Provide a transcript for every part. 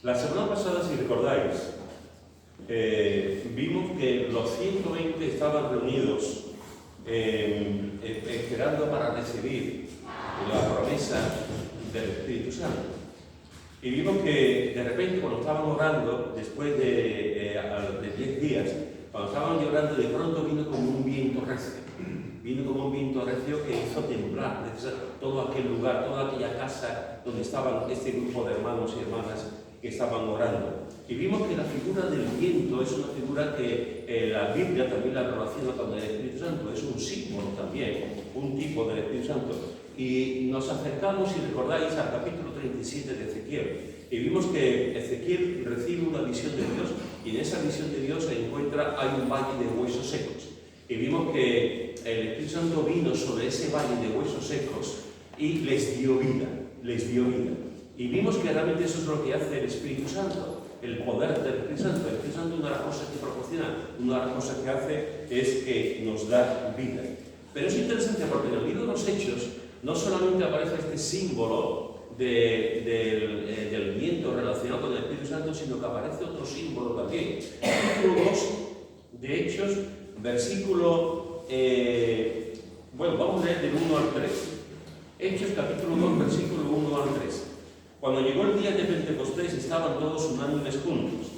La semana pasada, si recordáis, vimos que los 120 estaban reunidos esperando para recibir la promesa del Espíritu Santo. Y vimos que de repente, cuando estaban orando, después de 10 días, cuando estaban llorando, de pronto vino como un viento recio. Vino como un viento recio que hizo temblar todo aquel lugar, toda aquella casa donde estaban este grupo de hermanos y hermanas que estaban orando. Y vimos que la figura del viento es una figura que la Biblia también la relaciona con el Espíritu Santo, es un símbolo también, un tipo del Espíritu Santo. Y nos acercamos, si recordáis, al capítulo 37 de Ezequiel. Y vimos que Ezequiel recibe una visión de Dios, y en esa visión de Dios se encuentra, hay un valle de huesos secos. Y vimos que el Espíritu Santo vino sobre ese valle de huesos secos y les dio vida, les dio vida. Y vimos que realmente eso es lo que hace el Espíritu Santo, el poder del Espíritu Santo. El Espíritu Santo, una de las cosas que proporciona, una de las cosas que hace es que nos da vida. Pero es interesante porque en el libro de los Hechos no solamente aparece este símbolo del viento relacionado con el Espíritu Santo, sino que aparece otro símbolo también. Capítulo 2 de Hechos, versículo, vamos a leer del 1 al 3. Hechos capítulo 2, versículo 1 al 3. Cuando llegó el día de Pentecostés estaban todos unánimes juntos.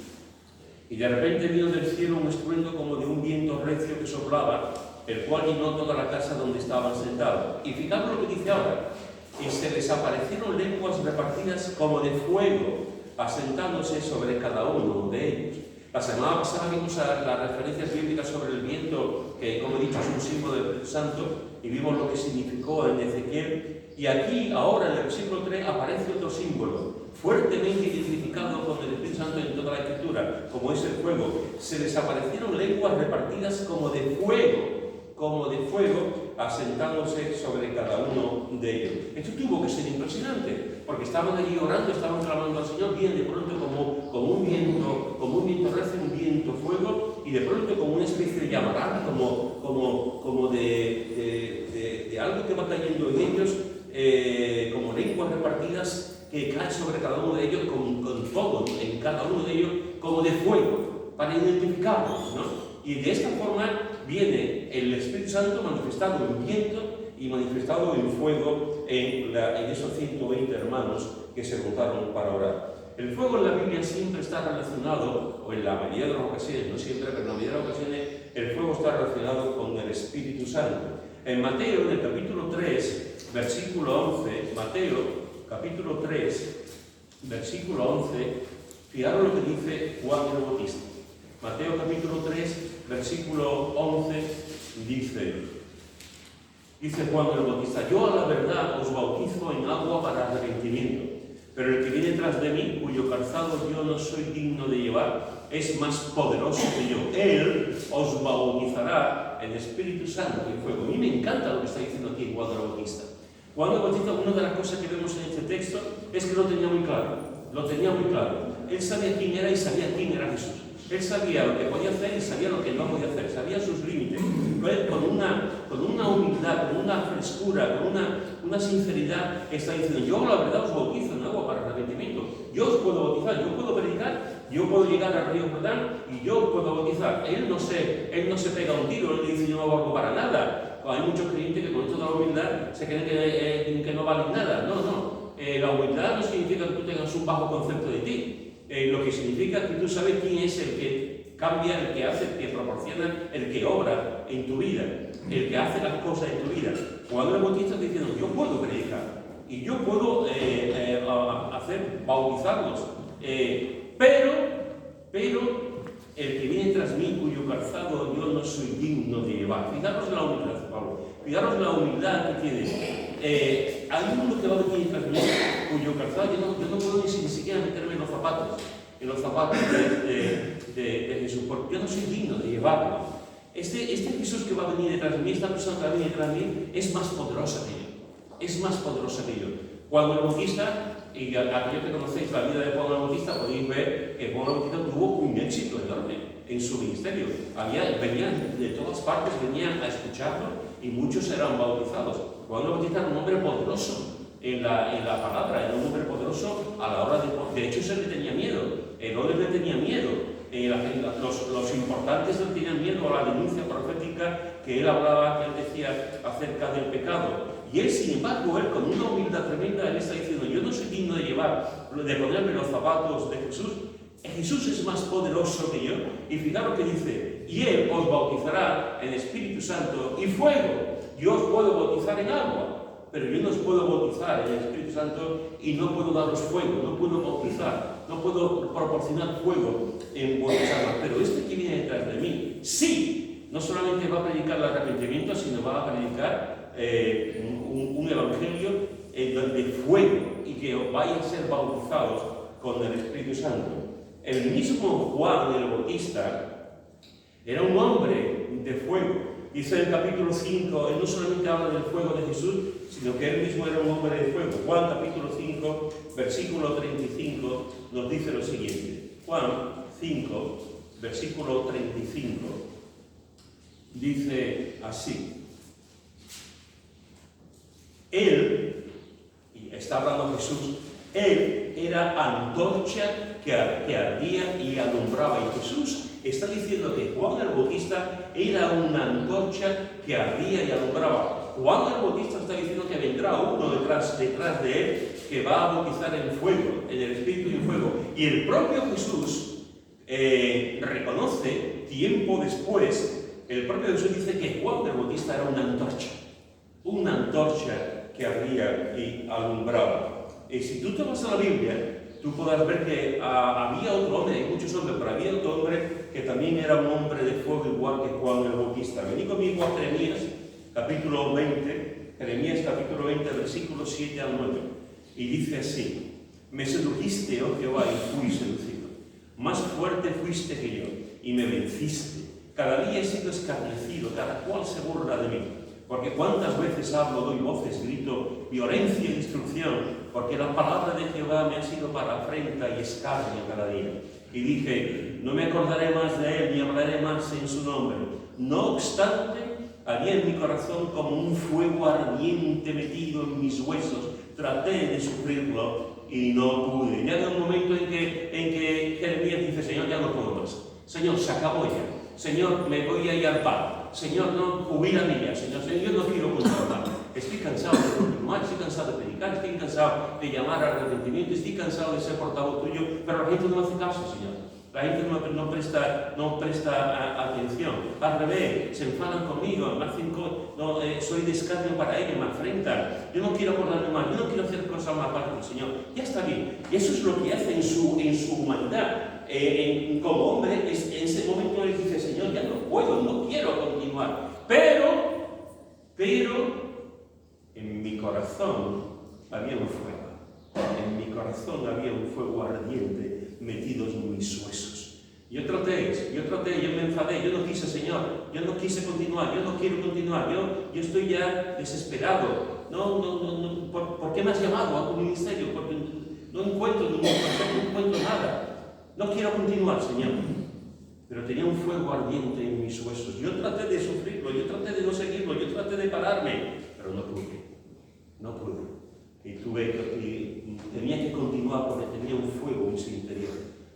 Y de repente vino del cielo un estruendo como de un viento recio que soplaba, el cual llenó toda la casa donde estaban sentados. Y fijaos lo que dice ahora. Y se les aparecieron lenguas repartidas como de fuego, asentándose sobre cada uno de ellos. La semana pasada vimos las referencias bíblicas sobre el viento, que como he dicho es un símbolo del Espíritu Santo, y vimos lo que significó en Ezequiel. Y aquí, ahora, en el versículo 3, aparece otro símbolo, fuertemente identificado con el Espíritu Santo en toda la Escritura, como es el fuego. Se les aparecieron lenguas repartidas como de fuego, asentándose sobre cada uno de ellos. Esto tuvo que ser impresionante, porque estaban allí orando, estaban clamando al Señor, viene de pronto como un viento recio, un viento fuego, y de pronto como una especie de llamarada, como de algo que va cayendo en ellos, como lenguas repartidas que caen sobre cada uno de ellos, con todo en cada uno de ellos, como de fuego, para identificarlos, ¿no? Y de esta forma viene el Espíritu Santo manifestado en viento y manifestado en fuego en esos 120 hermanos que se juntaron para orar. El fuego en la Biblia siempre está relacionado, o en la mayoría de las ocasiones, no siempre, pero en la mayoría de las ocasiones, el fuego está relacionado con el Espíritu Santo. En Mateo, en el capítulo 3, versículo 11, Mateo, capítulo 3, versículo 11, fijaros lo que dice Juan el Bautista. Mateo capítulo 3, versículo 11, dice Juan el Bautista: yo a la verdad os bautizo en agua para arrepentimiento, pero el que viene tras de mí, cuyo calzado yo no soy digno de llevar, es más poderoso que yo. Él os bautizará en Espíritu Santo y fuego. A mí me encanta lo que está diciendo aquí Juan el Bautista. Juan el Bautista, una de las cosas que vemos en este texto es que lo tenía muy claro. Él sabía quién era y sabía quién era Jesús. Él sabía lo que podía hacer y sabía lo que no podía hacer, sabía sus límites. Con una humildad, con una frescura, con una sinceridad, está diciendo: yo la verdad os bautizo en agua para arrepentimiento. Yo os puedo bautizar, yo puedo predicar, yo puedo llegar al río Jordán y yo puedo bautizar. Él no se pega un tiro, él dice: yo no valgo para nada. Hay muchos creyentes que con esto de la humildad se creen que no valen nada. No. La humildad no significa que tú tengas un bajo concepto de ti. Lo que significa que tú sabes quién es el que cambia, el que hace, el que proporciona, el que obra en tu vida, el que hace las cosas en tu vida. Juan el Bautista está diciendo: yo puedo predicar y yo puedo bautizarlos, pero el que viene tras mí, cuyo calzado yo no soy digno de llevar. Fijaros en la humildad, Pablo. Fijaros en la humildad que tiene. Hay uno que va a venir tras mí, cuyo calzado yo no puedo ni siquiera meterme en los zapatos de Jesús, porque yo no soy digno de llevarlo. Este Jesús que va a venir detrás de mí, esta persona que va a venir detrás de mí, es más poderosa que yo. Juan el Bautista, y aquellos que conocéis la vida de Juan el Bautista, podéis ver que Juan el Bautista tuvo un éxito enorme en su ministerio. Venían de todas partes, venían a escucharlo y muchos eran bautizados. Juan el Bautista era un hombre poderoso en la palabra, era un hombre poderoso a la hora de hecho, se le tenía miedo. Herodes le tenía miedo. Los importantes le tenían miedo a la denuncia profética que él hablaba, que él decía acerca del pecado. Y él, sin embargo, él con una humildad tremenda, él está diciendo: yo no soy digno de ponerme los zapatos de Jesús. Jesús es más poderoso que yo. Y fijaros que dice: y él os bautizará en Espíritu Santo y fuego. Yo os puedo bautizar en agua, pero yo no os puedo bautizar en el Espíritu Santo y no puedo daros fuego, no puedo bautizar, no puedo proporcionar fuego en vuestras almas. Pero este que viene detrás de mí, sí, no solamente va a predicar el arrepentimiento, sino va a predicar un evangelio de fuego, y que vayan a ser bautizados con el Espíritu Santo. El mismo Juan el Bautista era un hombre de fuego. Dice en el capítulo 5, él no solamente habla del fuego de Jesús, sino que él mismo era un hombre de fuego. Juan capítulo 5, versículo 35, nos dice lo siguiente. Juan 5, versículo 35, dice así: él, y está hablando Jesús, él era antorcha que ardía y alumbraba. Y Jesús está diciendo que Juan el Bautista era una antorcha que ardía y alumbraba. Juan el Bautista está diciendo que vendrá uno detrás de él que va a bautizar en fuego, en el Espíritu y en fuego. Y el propio Jesús reconoce, tiempo después, el propio Jesús dice que Juan el Bautista era una antorcha que ardía y alumbraba. Y si tú te vas a la Biblia, tú podrás ver que había otro hombre, hay muchos hombres, pero había otro hombre que también era un hombre de fuego igual que Juan el Bautista. Venid conmigo a Jeremías, capítulo 20, Jeremías capítulo 20, versículos 7 al 9. Y dice así: me sedujiste, oh Jehová, y fui seducido. Más fuerte fuiste que yo, y me venciste. Cada día he sido escarnecido, cada cual se burla de mí. Porque cuántas veces hablo, doy voces, grito, violencia y destrucción, porque la palabra de Jehová me ha sido para afrenta y escarnio cada día. Y dije: no me acordaré más de él, ni hablaré más en su nombre. No obstante, había en mi corazón como un fuego ardiente metido en mis huesos. Traté de sufrirlo y no pude. Llega un momento en que Jeremías dice: Señor, ya no puedo más. Señor, se acabó ya. Señor, me voy a ir al paro. Señor, no, jubílame ya. Señor, yo no quiero continuar. Estoy cansado de continuar, estoy cansado de predicar, estoy cansado de llamar al arrepentimiento, estoy cansado de ser portavoz tuyo, pero la gente no hace caso, Señor. La gente no presta atención. Al revés, se enfadan conmigo, soy de escarnio para ellos, me afrentan. Yo no quiero acordarme más, yo no quiero hacer cosas más para el Señor. Ya está bien. Y eso es lo que hace en su humanidad. Como hombre, en ese momento él dice: Señor, ya no puedo, no quiero continuar. Pero en mi corazón había un fuego. En mi corazón había un fuego ardiente metido en mis huesos. Yo me enfadé, yo no quise, Señor, yo no quise continuar, yo no quiero continuar, yo estoy ya desesperado. ¿Por qué me has llamado a tu ministerio? Porque no encuentro ningún consejo, no encuentro nada. No quiero continuar, Señor. Pero tenía un fuego ardiente en mis huesos. Yo traté de sufrirlo, yo traté de no seguirlo, yo traté de pararme, pero no pude. Y tenía que continuar porque tenía un fuego en su interior.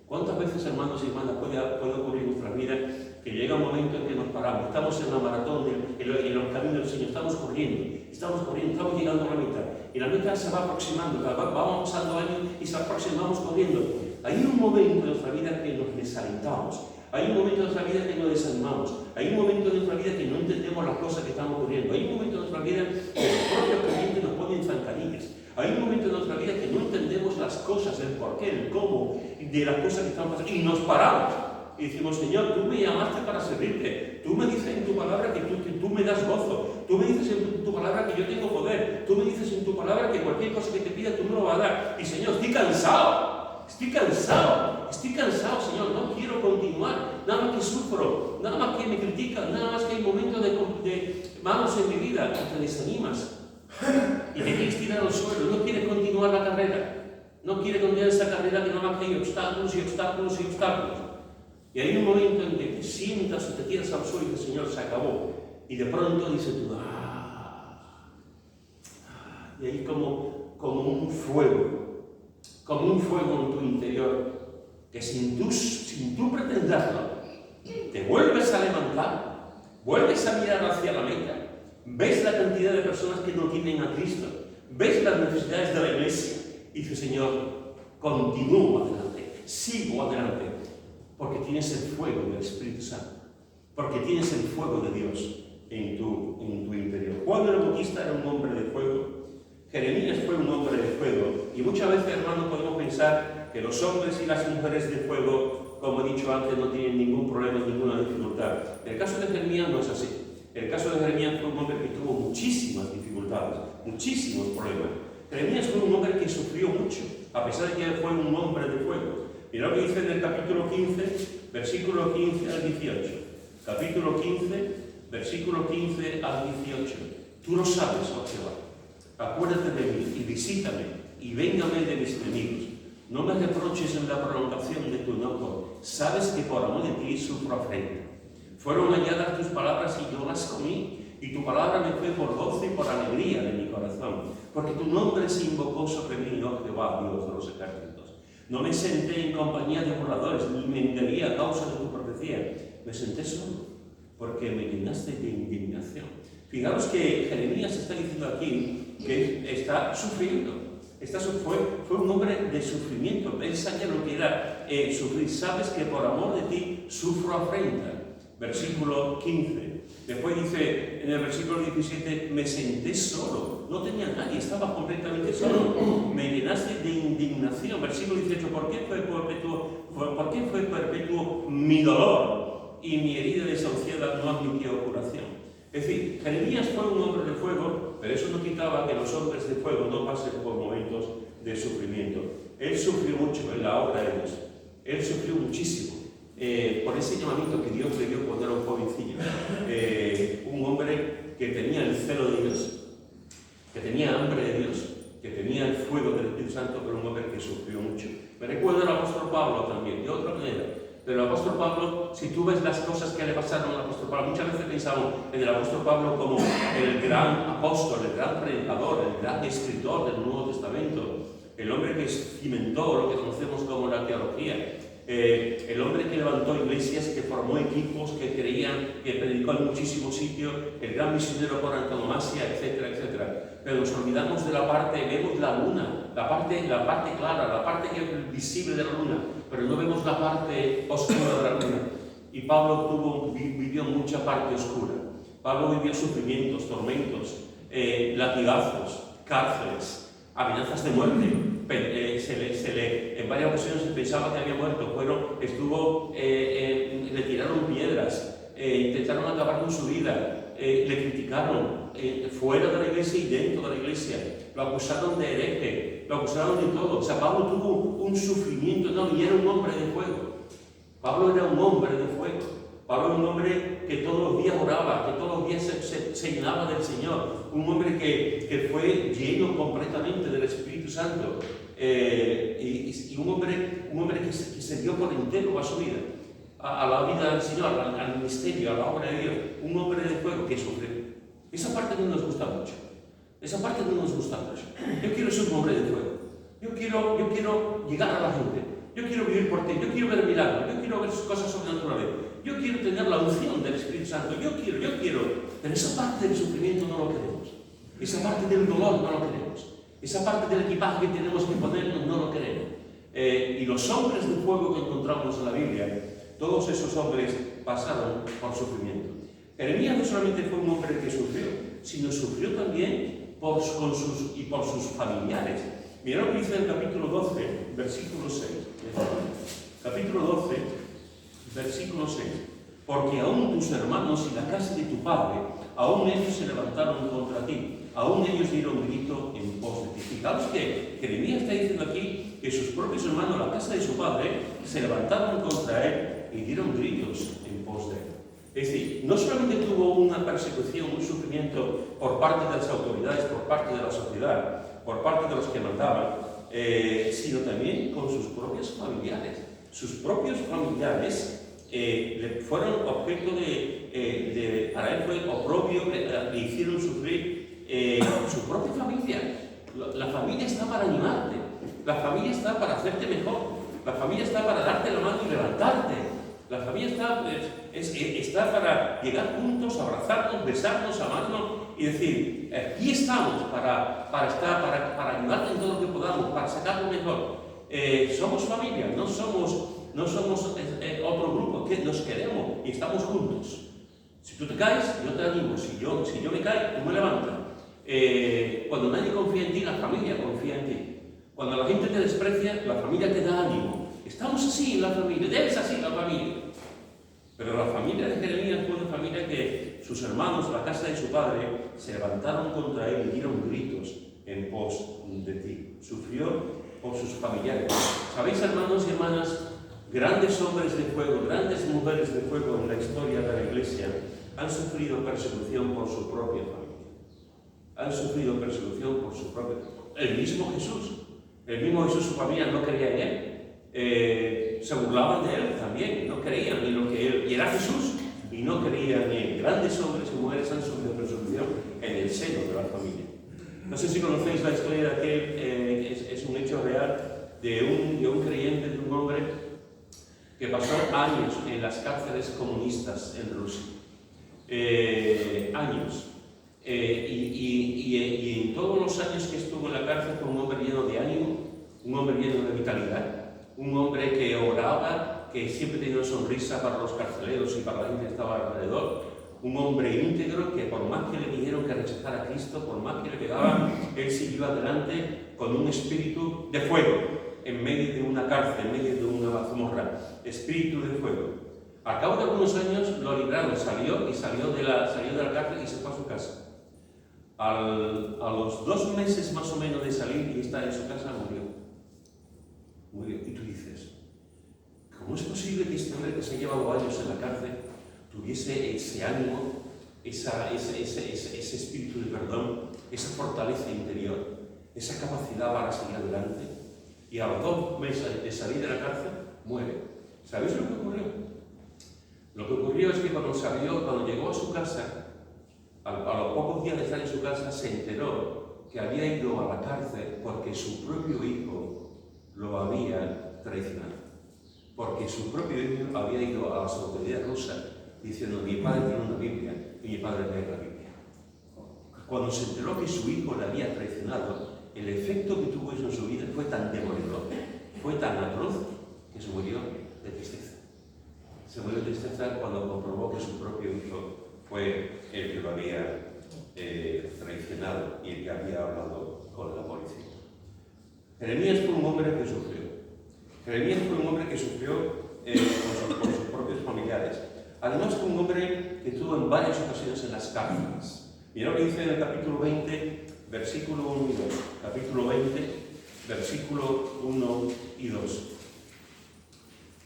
¿Cuántas veces, hermanos y hermanas, puede ocurrir en nuestra vida que llega un momento en que nos paramos? Estamos en la maratón, en los caminos del Señor, estamos corriendo, estamos llegando a la meta. Y la meta se va aproximando, vamos pasando años y se aproxima, vamos corriendo. Hay un momento en nuestra vida que nos desalentamos. Hay un momento en nuestra vida que nos desanimamos. Hay un momento en nuestra vida que no entendemos las cosas que están ocurriendo. Hay un momento en nuestra vida que los propios creyentes nos ponen zancadillas. Hay un momento en nuestra vida que no entendemos las cosas, el porqué, el cómo de las cosas que están pasando. Y nos paramos y decimos: Señor, tú me llamaste para servirte. Tú me dices en tu palabra que tú me das gozo. Tú me dices en tu palabra que yo tengo poder. Tú me dices en tu palabra que cualquier cosa que te pida tú me lo vas a dar. Y Señor, estoy cansado. Estoy cansado, Señor, no quiero continuar, nada más que sufro, nada más que me critican, nada más que hay momentos de malos en mi vida, que te desanimas y te quieres tirar al suelo, no quieres continuar la carrera, no quieres continuar esa carrera que nada más que hay obstáculos y obstáculos y obstáculos. Y hay un momento en que te sientas o te tiras al suelo y dices: Señor, se acabó. Y de pronto dices tú: y ahí como un fuego en tu interior, que sin tú pretenderlo, te vuelves a levantar, vuelves a mirar hacia la meta, ves la cantidad de personas que no tienen a Cristo, ves las necesidades de la iglesia y dices, Señor, continúo adelante, sigo adelante, porque tienes el fuego del Espíritu Santo, porque tienes el fuego de Dios en tu interior. Juan el Bautista era un hombre de fuego, Jeremías fue un hombre de fuego, y muchas veces, hermanos, podemos pensar que los hombres y las mujeres de fuego, como he dicho antes, no tienen ningún problema, ninguna dificultad. El caso de Jeremías no es así. El caso de Jeremías fue un hombre que tuvo muchísimas dificultades, muchísimos problemas. Jeremías fue un hombre que sufrió mucho, a pesar de que fue un hombre de fuego. Mira lo que dice en el capítulo 15, versículo 15 al 18. Capítulo 15, versículo 15 al 18. Tú lo sabes, oh Jehová. Acuérdate de mí y visítame y véngame de mis enemigos. No me reproches en la prolongación de tu enojo. Sabes que por amor de ti sufro afrenta. Fueron halladas tus palabras y yo las comí, y tu palabra me fue por gozo y por alegría de mi corazón, porque tu nombre se invocó sobre mí, oh Jehová, Dios de los ejércitos. No me senté en compañía de burladores, ni me engañé a causa de tu profecía. Me senté solo, porque me llenaste de indignación. Fijaros que Jeremías está diciendo aquí que está sufriendo. Fue un hombre de sufrimiento. Él sabía lo que era sufrir. Sabes que por amor de ti sufro afrenta. Versículo 15. Después dice en el versículo 17, me senté solo. No tenía nadie, estaba completamente solo. Me llenaste de indignación. Versículo 18, ¿por qué fue perpetuo mi dolor? Y mi herida desahuciada no admitió curación. Es decir, Jeremías fue un hombre de fuego, pero eso no quitaba que los hombres de fuego no pasen por momentos de sufrimiento. Él sufrió mucho en la obra de Dios. Él sufrió muchísimo por ese llamamiento que Dios le dio cuando era un jovencillo. Un hombre que tenía el celo de Dios, que tenía hambre de Dios, que tenía el fuego del Espíritu Santo, pero un hombre que sufrió mucho. Me recuerda al apóstol Pablo también, de otra manera. Pero el apóstol Pablo, si tú ves las cosas que le pasaron al apóstol Pablo, muchas veces pensamos en el apóstol Pablo como el gran apóstol, el gran predicador, el gran escritor del Nuevo Testamento, el hombre que cimentó lo que conocemos como la teología, el hombre que levantó iglesias, que formó equipos, que creían, que predicó en muchísimos sitios, el gran misionero por antonomasia, etcétera, etcétera. Pero nos olvidamos de la parte, vemos la luna, la parte clara, la parte visible de la luna, pero no vemos la parte oscura de la luna. Y Pablo vivió mucha parte oscura. Pablo vivió sufrimientos, tormentos, latigazos, cárceles, amenazas de muerte. En varias ocasiones se pensaba que había muerto. Le tiraron piedras, intentaron acabar con su vida, le criticaron fuera de la iglesia y dentro de la iglesia, lo acusaron de hereje, lo acusaron de todo. O sea, Pablo tuvo un sufrimiento enorme y era un hombre de fuego. Pablo era un hombre de fuego. Pablo era un hombre que todos los días oraba, que todos los días se llenaba del Señor, un hombre que fue lleno completamente del Espíritu Santo, y un hombre que se dio por entero a su vida, a la vida del Señor, al ministerio, a la obra de Dios, un hombre de fuego que sufrió. Esa parte no nos gusta mucho. Yo quiero ser un hombre de fuego. Yo quiero llegar a la gente. Yo quiero vivir por ti. Yo quiero ver milagros. Yo quiero ver cosas sobrenaturales. Yo quiero tener la unción del Espíritu Santo. Yo quiero. Pero esa parte del sufrimiento no lo queremos. Esa parte del dolor no lo queremos. Esa parte del equipaje que tenemos que ponernos no lo queremos. Y los hombres de fuego que encontramos en la Biblia, todos esos hombres pasaron por sufrimiento. Jeremías no solamente fue un hombre que sufrió, sino sufrió también por sus familiares. Mirad lo que dice en el capítulo 12, versículo 6. Capítulo 12, versículo 6. Porque aún tus hermanos y la casa de tu padre, aún ellos se levantaron contra ti, aún ellos dieron grito en pos de ti. Fijaos que Jeremías está diciendo aquí que sus propios hermanos, la casa de su padre, se levantaron contra él y dieron gritos en pos de él. Es decir, no solamente tuvo una persecución, un sufrimiento por parte de las autoridades, por parte de la sociedad, por parte de los que mandaban, sino también con sus propios familiares. Sus propios familiares fueron objeto para él fue oprobio, le hicieron sufrir su propia familia. La familia está para animarte, la familia está para hacerte mejor, La familia está para darte la mano y levantarte. La familia está para llegar juntos, abrazarnos, besarnos, amarnos y decir, aquí estamos para ayudarte en todo lo que podamos, para sacar lo mejor. Somos familia, no somos otro grupo, que nos queremos y estamos juntos. Si tú te caes, yo te animo. Si yo me caigo, tú me levantas. Cuando nadie confía en ti, la familia confía en ti. Cuando la gente te desprecia, la familia te da ánimo. Estamos así en la familia, debes así en la familia. Pero la familia de Jeremías fue una familia que sus hermanos, la casa de su padre, se levantaron contra él y dieron gritos en pos de ti. Sufrió por sus familiares. ¿Sabéis, hermanos y hermanas? Grandes hombres de fuego, grandes mujeres de fuego en la historia de la Iglesia han sufrido persecución por su propia familia. Han sufrido persecución por su propia familia. El mismo Jesús, su familia no creía en él. Se burlaban de él también, no creían en lo que él, y era Jesús, y no creían en él. Grandes hombres y mujeres han sufrido persecución en el seno de la familia. No sé si conocéis la historia de aquel, es un hecho real, de un creyente, de un hombre que pasó años en las cárceles comunistas en Rusia. Años. Y en todos los años que estuvo en la cárcel fue un hombre lleno de ánimo, un hombre lleno de vitalidad, un hombre que oraba, que siempre tenía una sonrisa para los carceleros y para la gente que estaba alrededor, un hombre íntegro que por más que le dijeron que rechazara a Cristo, por más que le pegaban, él siguió adelante con un espíritu de fuego, en medio de una cárcel, en medio de una mazmorra, espíritu de fuego. Al cabo de algunos años lo libraron, salió de la cárcel y se fue a su casa. A los 2 meses más o menos de salir y estar en su casa, murió. Y tú dices, ¿cómo es posible que este hombre que se ha llevado años en la cárcel tuviese ese ánimo, ese espíritu de perdón, esa fortaleza interior, esa capacidad para seguir adelante? Y a los 2 meses de salir de la cárcel, muere. ¿Sabéis lo que ocurrió? Lo que ocurrió es que cuando llegó a su casa, a los pocos días de estar en su casa, se enteró que había ido a la cárcel porque su propio hijo lo había traicionado. Porque su propio hijo había ido a las autoridades rusas diciendo: mi padre tiene una Biblia y mi padre lee la Biblia. Cuando se enteró que su hijo le había traicionado, el efecto que tuvo eso en su vida fue tan demoledor, fue tan atroz, que se murió de tristeza. Se murió de tristeza cuando comprobó que su propio hijo fue el que lo había traicionado y el que había hablado con la policía. Jeremías fue un hombre que sufrió. Jeremías fue un hombre que sufrió por sus propios familiares. Además fue un hombre que estuvo en varias ocasiones en las cárceles. Mirad lo que dice en el capítulo 20, versículo 1 y 2. Capítulo 20, versículo 1 y 2.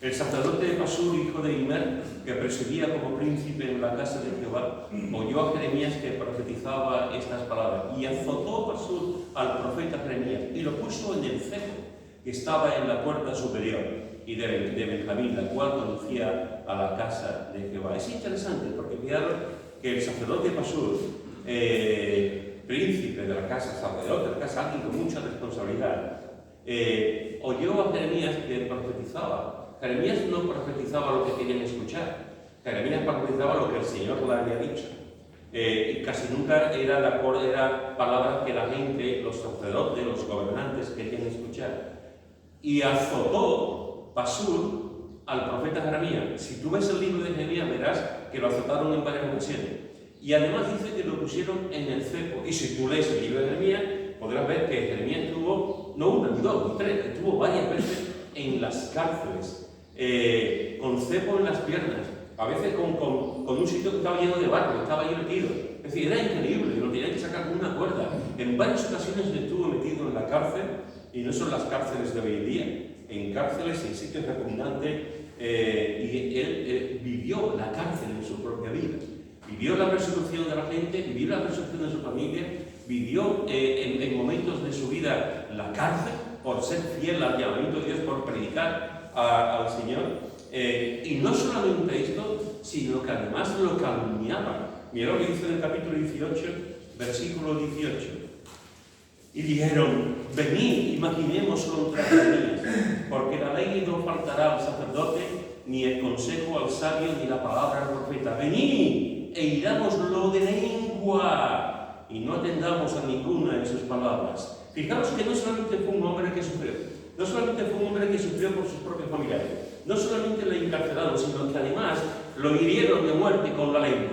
El sacerdote Pasur, hijo de Immer, que presidía como príncipe en la casa de Jehová, oyó a Jeremías que profetizaba estas palabras, y azotó Pasur al profeta Jeremías y lo puso en el cepo que estaba en la puerta superior y de Benjamín, la cual conducía a la casa de Jehová. Es interesante porque fijaros que el sacerdote Pasur, príncipe de la casa, sacerdote de la casa, alguien con mucha responsabilidad, oyó a Jeremías que profetizaba. Jeremías no profetizaba lo que querían escuchar. Jeremías profetizaba lo que el Señor le había dicho. Y casi nunca era palabras que la gente, los sacerdotes, los gobernantes querían escuchar. Y azotó Pasur al profeta Jeremías. Si tú ves el libro de Jeremías, verás que lo azotaron en varias ocasiones. Y además dice que lo pusieron en el cepo. Y si tú lees el libro de Jeremías, podrás ver que Jeremías estuvo, no una, ni dos, ni tres, estuvo varias veces en las cárceles, con cepo en las piernas, a veces con un sitio que estaba lleno de barro, estaba ahí metido. Es decir, era increíble, lo tenían que sacar con una cuerda. En varias ocasiones estuvo metido en la cárcel, y no son las cárceles de hoy en día, en cárceles, en sitios repugnantes, y él vivió la cárcel en su propia vida. Vivió la persecución de la gente, vivió la persecución de su familia, vivió en momentos de su vida la cárcel por ser fiel al llamamiento de Dios, por predicar al Señor. Y no solamente esto, sino que además lo calumniaban. Mira lo que dice en el capítulo 18, versículo 18. Y dijeron: venid, imaginemos contra Jeremías, porque la ley no faltará al sacerdote, ni el consejo al sabio, ni la palabra al profeta. Venid e irámoslo de lengua, y no atendamos a ninguna de sus palabras. Fijaros que no solamente fue un hombre que sufrió, no solamente fue un hombre que sufrió por sus propios familiares, no solamente le encarcelaron, sino que además lo hirieron de muerte con la lengua,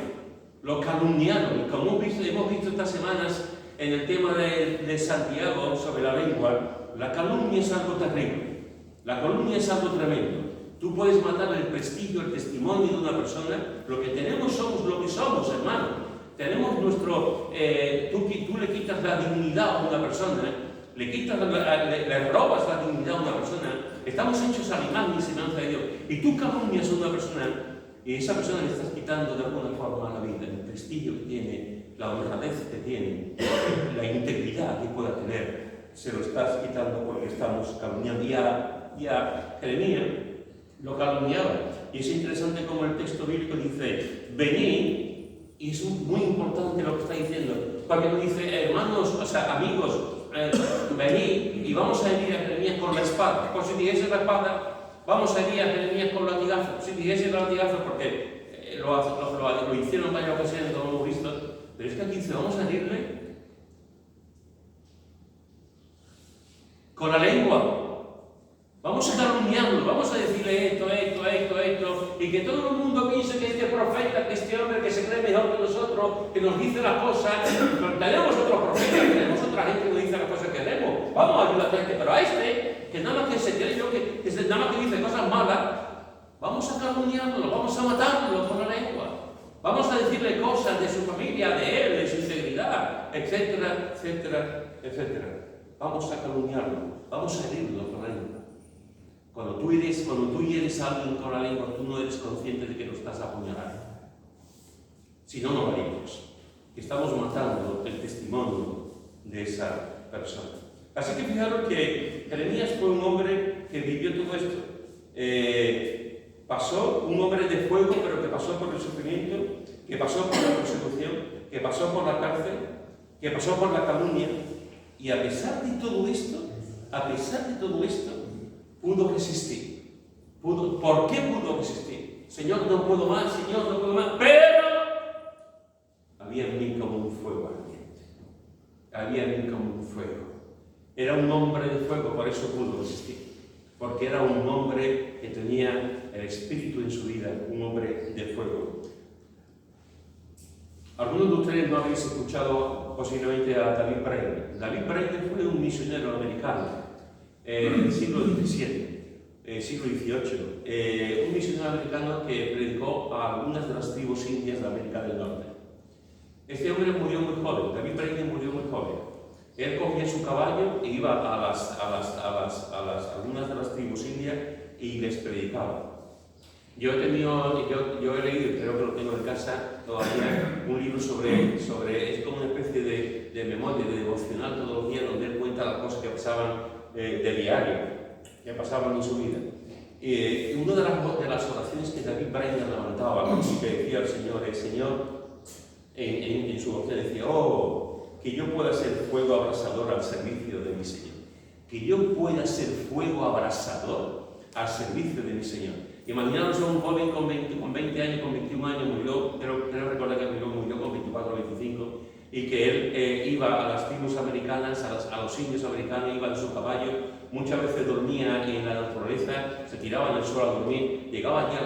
lo calumniaron. Y como hemos visto estas semanas en el tema de Santiago sobre la lengua, la calumnia es algo terrible, la calumnia es algo tremendo. Tú puedes matar el prestigio, el testimonio de una persona. Lo que tenemos somos lo que somos, hermano. Tenemos nuestro... tú le quitas la dignidad a una persona, le robas la dignidad a una persona. Estamos hechos a la imagen y semejanza de Dios. Y tú calumnias a una persona y esa persona le estás quitando de alguna forma la vida, el prestigio que tiene, la honradez que tiene, la integridad que pueda tener. Se lo estás quitando porque estamos calumniando. Ya Jeremías lo calumniaba. Y es interesante como el texto bíblico dice, venid, y es muy importante lo que está diciendo, porque no dice, hermanos, o sea, amigos, venid y vamos a ir a Jeremías con la espada. Pues si dijese la espada, vamos a ir a Jeremías con la latigazo. Si dijese el latigazo, porque lo hicieron en varias ocasiones, como hemos visto, pero es que aquí dice, vamos a herirle con la lengua. Vamos a calumniarlo, vamos a decirle esto, y que todo el mundo piense que este profeta, que este hombre que se cree mejor que nosotros, que nos dice las cosas, pero tenemos otros profetas, tenemos otra gente que nos dice las cosas que queremos. Vamos a ayudar a gente, pero a este, que nada más que se cree yo, que nada más que dice cosas malas, vamos a calumniarlo, vamos a matarlo con la lengua. Vamos a decirle cosas de su familia, de él, de su integridad, etcétera, etcétera, etcétera. Vamos a calumniarlo, vamos a herirlo con la lengua. Cuando tú hieres a alguien con la lengua, tú no eres consciente de que lo estás apuñalando. Si no, no lo haríamos. Estamos matando el testimonio de esa persona. Así que fijaros que Jeremías fue un hombre que vivió todo esto. Pasó un hombre de fuego, pero que pasó por el sufrimiento, que pasó por la persecución, que pasó por la cárcel, que pasó por la calumnia. Y a pesar de todo esto, pudo resistir. ¿Por qué pudo resistir? Señor, no puedo más, pero había en mí como un fuego ardiente. Había en mí como un fuego. Era un hombre de fuego, por eso pudo resistir. Porque era un hombre que tenía el espíritu en su vida, un hombre de fuego. Algunos de ustedes no habéis escuchado posiblemente a David Brainerd. David Brainerd fue un misionero americano en el siglo XVII, siglo XVIII, un misionero americano que predicó a algunas de las tribus indias de América del Norte. Este hombre murió muy joven, David Brainerd murió muy joven. Él cogía su caballo e iba a algunas de las tribus indias y les predicaba. Yo he leído, creo que lo tengo en casa todavía, un libro sobre es como una especie de memoria, de devocional todos los días, donde él cuenta las cosas que pasaban de diario, que pasaban en su vida. Y una de las oraciones que David Brainerd levantaba, que decía al Señor, el Señor en su oración decía, que yo pueda ser fuego abrasador al servicio de mi Señor. Que yo pueda ser fuego abrasador al servicio de mi Señor. Imaginaros a un joven con 20 años, con 21 años, murió, creo recordar que murió con 24 o 25, y que él iba a las tribus americanas, a los indios americanos, iba en su caballo, muchas veces dormía en la naturaleza, se tiraba en el suelo a dormir, llegaba allí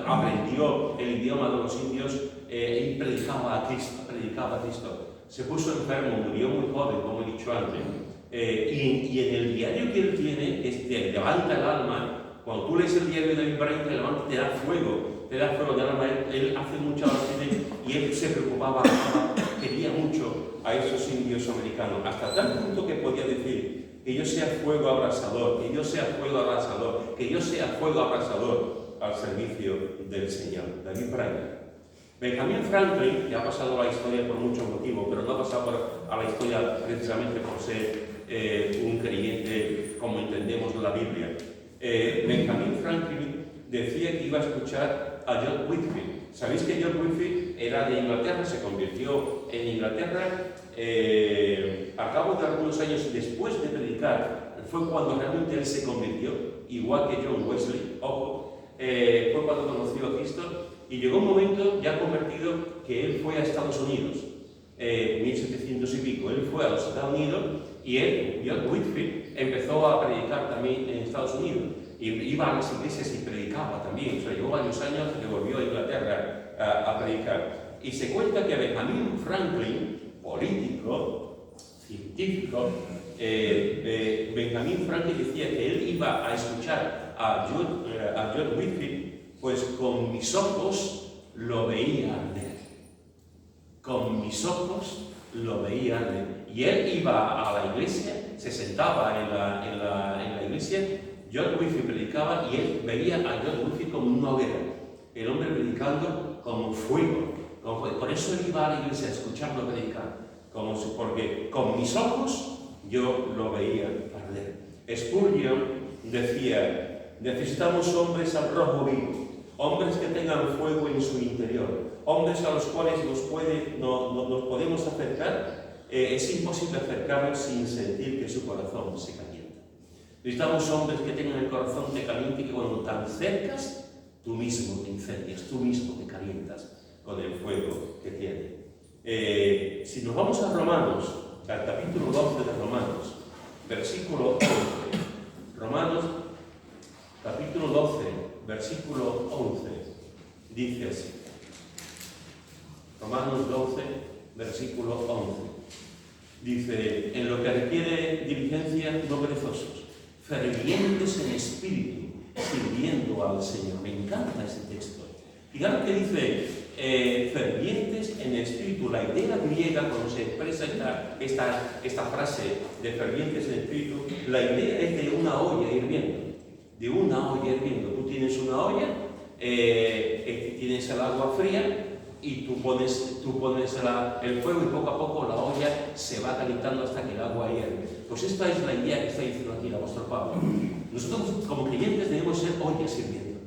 aprendió el idioma de los indios y predicaba a Cristo. Se puso enfermo, murió muy joven, como he dicho antes, y en el diario que él tiene, levanta el alma. Cuando tú lees el diario de David Brainerd, te da fuego del alma. Él hace muchas oraciones y él se preocupaba, quería mucho a esos indios americanos, hasta tal punto que podía decir que yo sea fuego abrasador, que yo sea fuego abrasador, que yo sea fuego abrasador al servicio del Señor. David Brainerd. Benjamin Franklin, que ha pasado a la historia por muchos motivos, pero no ha pasado a la historia precisamente por ser un creyente como entendemos la Biblia. Benjamin Franklin decía que iba a escuchar a John Whitfield. ¿Sabéis que John Whitfield era de Inglaterra? Se convirtió en Inglaterra al cabo de algunos años después de predicar, fue cuando realmente él se convirtió, igual que John Wesley, ojo, fue cuando conoció a Cristo, y llegó un momento ya convertido que él fue a Estados Unidos, 1700 y pico, él fue a los Estados Unidos y él, John Whitefield, empezó a predicar también en Estados Unidos, y iba a las iglesias y predicaba también, o sea, llevó varios años y volvió a Inglaterra a predicar. Y se cuenta que Benjamin Franklin, político, científico, Benjamin Franklin decía que él iba a escuchar a John Whitefield, pues con mis ojos lo veía arder. Con mis ojos lo veía arder. Y él iba a la iglesia, se sentaba en la iglesia, John Whitefield predicaba y él veía a John Whitefield como una hoguera. El hombre predicando como fuego. Por eso él iba a la iglesia a escucharlo predicar. Porque con mis ojos yo lo veía arder. Spurgeon decía, necesitamos hombres al rojo vivo, hombres que tengan fuego en su interior, hombres a los cuales nos podemos acercar. Es imposible acercarnos sin sentir que su corazón se calienta. Necesitamos hombres que tengan el corazón te caliente y que cuando te acercas, tú mismo te incendias, tú mismo te calientas con el fuego que tiene. Si nos vamos a Romanos, al capítulo 12 de Romanos, versículo 11. Romanos, capítulo 12, versículo 11, dice así. Romanos 12, versículo 11. Dice, en lo que requiere diligencia, no perezosos, fervientes en espíritu, sirviendo al Señor. Me encanta ese texto. Fijaros que dice, fervientes en espíritu. La idea griega, cuando se expresa esta frase de fervientes en espíritu, la idea es de una olla hirviendo. De una olla hirviendo. Tú tienes una olla, tienes el agua fría, y tú pones el fuego y poco a poco la olla se va calentando hasta que el agua hierve. Pues esta es la idea que está diciendo aquí el apóstol Pablo. Nosotros como creyentes debemos ser ollas hirviendo.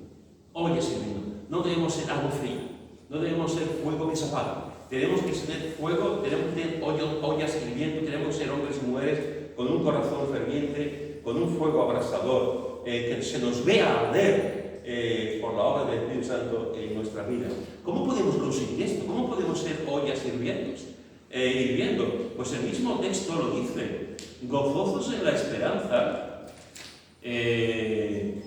Ollas hirviendo. No debemos ser agua fría. No debemos ser fuego que se apaga. Tenemos que tener fuego, tenemos que tener ollas hirviendo, tenemos que ser hombres y mujeres con un corazón ferviente, con un fuego abrasador, que se nos vea arder por la obra del Espíritu Santo en nuestra vida. ¿Cómo podemos conseguir esto? ¿Cómo podemos ser ollas hirviendo? Pues el mismo texto lo dice, gozosos en la esperanza, en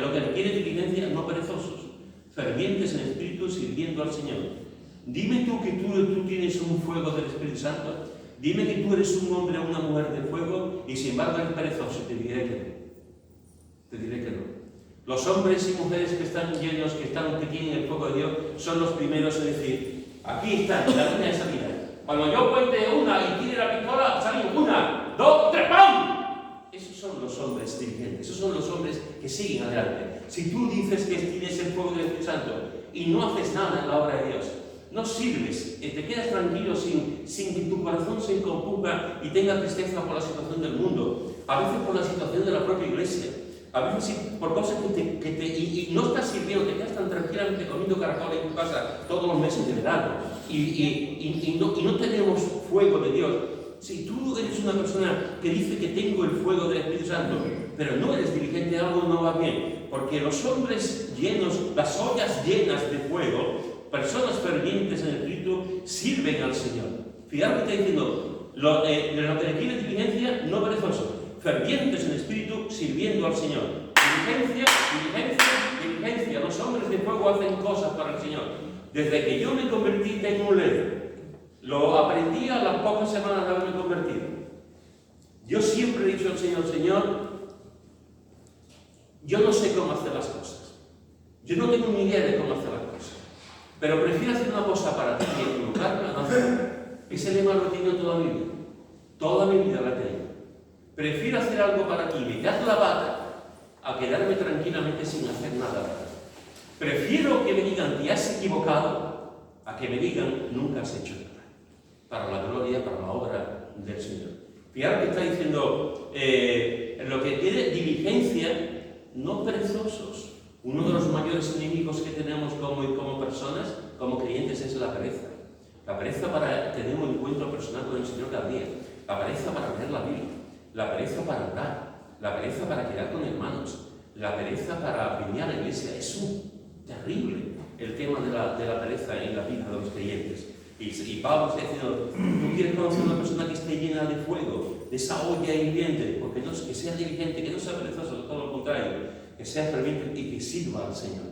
lo que requiere diligencia, no perezosos, fervientes en espíritu, sirviendo al Señor. Dime tú que tú tienes un fuego del Espíritu Santo, dime que tú eres un hombre o una mujer de fuego, y sin embargo eres perezoso, te diré que no. Te diré que no. Los hombres y mujeres que están llenos, que tienen el fuego de Dios, son los primeros en decir, aquí está la línea de salida. Cuando yo cuente una y tire la pistola, salimos 1, 2, 3, ¡pam! Esos son los hombres diligentes, esos son los hombres que siguen adelante. Si tú dices que tienes el fuego del Espíritu Santo y no haces nada en la obra de Dios, no sirves, te quedas tranquilo sin que tu corazón se compunga y tenga tristeza por la situación del mundo, a veces por la situación de la propia iglesia. A veces por cosas y no estás sirviendo, te quedas tan tranquilamente comiendo caracoles en tu casa todos los meses de verano y no tenemos fuego de Dios. Si tú eres una persona que dice que tengo el fuego del Espíritu Santo, pero no eres diligente, algo no va bien, porque los hombres llenos, las ollas llenas de fuego, personas fervientes en el Espíritu, sirven al Señor. Fijaros que está diciendo, lo que requiere diligencia, no perezoso. Fervientes en espíritu, sirviendo al Señor. Diligencia. Los hombres de fuego hacen cosas para el Señor. Desde que yo me convertí tengo un líder. Lo aprendí a las pocas semanas de haberme convertido. Yo siempre he dicho al Señor, yo no sé cómo hacer las cosas. Yo no tengo ni idea de cómo hacer las cosas. Pero prefiero hacer una cosa para ti y equivocarme a no hacer. Ese lema lo he tenido toda mi vida. Toda mi vida lo he tenido. Prefiero hacer algo para ti y meter la pata a quedarme tranquilamente sin hacer nada. Prefiero que me digan te has equivocado a que me digan nunca has hecho nada. Para la gloria, para la obra del Señor. Fijaros que está diciendo en lo que tiene diligencia, no perezosos. Uno de los mayores enemigos que tenemos como personas, como creyentes, es la pereza. La pereza para tener un encuentro personal con el Señor cada día. La pereza para leer la Biblia. La pereza para orar. La pereza para quedar con hermanos. La pereza para venir a la iglesia. Es terrible el tema de la pereza en la vida de los creyentes. Y Pablo está diciendo, tú quieres conocer a una persona que esté llena de fuego, de esa olla hirviente, porque no, que sea diligente, que no sea perezoso, todo lo contrario, que sea ferviente y que sirva al Señor.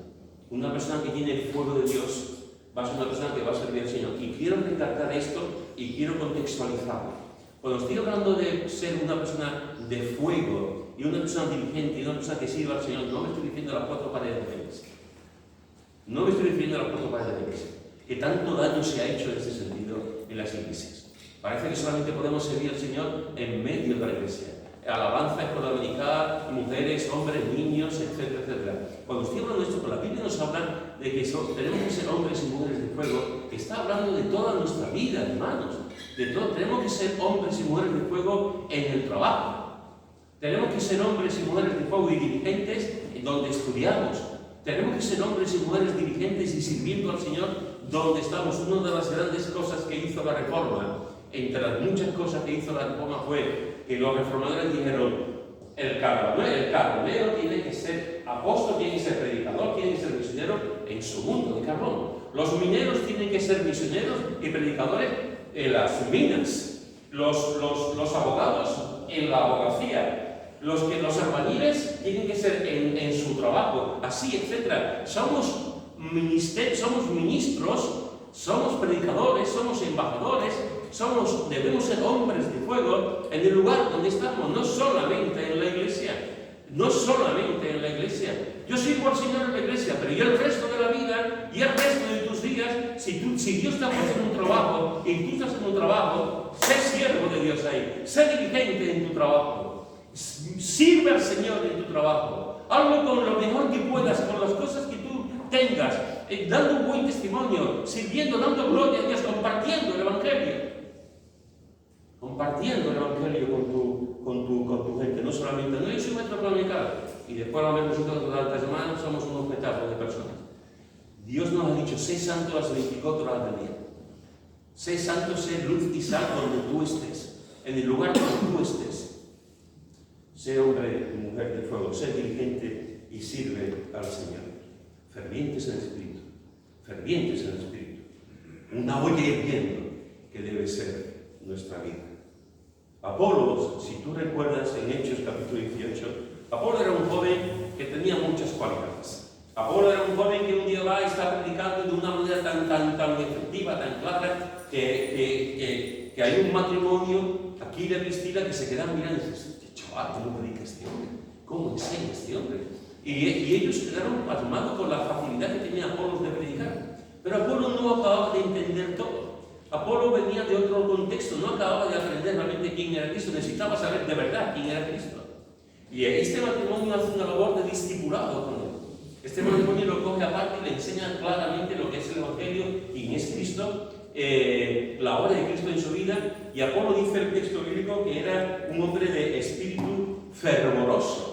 Una persona que tiene el fuego de Dios va a ser una persona que va a servir al Señor. Y quiero recalcar esto y quiero contextualizarlo. Cuando estoy hablando de ser una persona de fuego y una persona diligente y una persona que sirva al Señor, no me estoy diciendo a las cuatro paredes de la iglesia. No me estoy refiriendo a las cuatro paredes de la iglesia. Que tanto daño se ha hecho en ese sentido en las iglesias. Parece que solamente podemos servir al Señor en medio de la iglesia. Alabanza, escuela dominical, mujeres, hombres, niños, etcétera, etcétera. Cuando estoy hablando de esto, la Biblia nos habla de que tenemos que ser hombres y mujeres de fuego, que está hablando de toda nuestra vida, hermanos. De todo, tenemos que ser hombres y mujeres de fuego en el trabajo. Tenemos que ser hombres y mujeres de fuego y diligentes en donde estudiamos. Tenemos que ser hombres y mujeres diligentes y sirviendo al Señor donde estamos. Una de las grandes cosas que hizo la Reforma, entre las muchas cosas que hizo la Reforma, fue que los reformadores dijeron, el carbonero tiene que ser apóstol, tiene que ser predicador, tiene que ser misionero en su mundo de carbón. Los mineros tienen que ser misioneros y predicadores en las minas. Los abogados en la abogacía. Los albañiles tienen que ser en su trabajo, así, etc. Somos ministros, somos predicadores, somos embajadores, debemos ser hombres de fuego en el lugar donde estamos, no solamente en la iglesia. No solamente en la iglesia. Yo sirvo al Señor en la iglesia, pero yo el resto de la vida y el resto de tus días, si Dios te ha puesto en un trabajo y tú estás en un trabajo, sé siervo de Dios ahí, sé diligente en tu trabajo, sirve al Señor en tu trabajo, hazlo con lo mejor que puedas, con las cosas que tú tengas, dando un buen testimonio, sirviendo, dando gloria a Dios, compartiendo el Evangelio. Compartiendo el Evangelio con tu gente, no solamente, no, yo soy maestro dominical y después lo mismo nosotros durante la semana somos unos petazos de personas. Dios nos ha dicho, sé santo las 24 horas del día. Sé santo, sé luz y sal donde tú estés, en el lugar donde tú estés. Sé hombre y mujer de fuego, sé diligente y sirve al Señor. Fervientes en el Espíritu, fervientes en el Espíritu. Una olla hirviendo que debe ser nuestra vida. Apolo, si tú recuerdas en Hechos capítulo 18, Apolo era un joven que tenía muchas cualidades. Apolo era un joven que un día va y está predicando de una manera tan efectiva, tan clara, que hay un matrimonio aquí de Priscila que se quedan mirando y dicen, chaval, ¿cómo predica este hombre? ¿Cómo enseña este hombre? Y ellos quedaron pasmados con la facilidad que tenía Apolo de predicar. Pero Apolo no acababa de entender todo. Apolo venía de otro contexto, no acababa de aprender realmente quién era Cristo, necesitaba saber de verdad quién era Cristo. Y este matrimonio hace una labor de discipulado con él. Este matrimonio lo coge aparte y le enseña claramente lo que es el Evangelio, quién es Cristo, la obra de Cristo en su vida. Y Apolo dice el texto bíblico que era un hombre de espíritu fervoroso.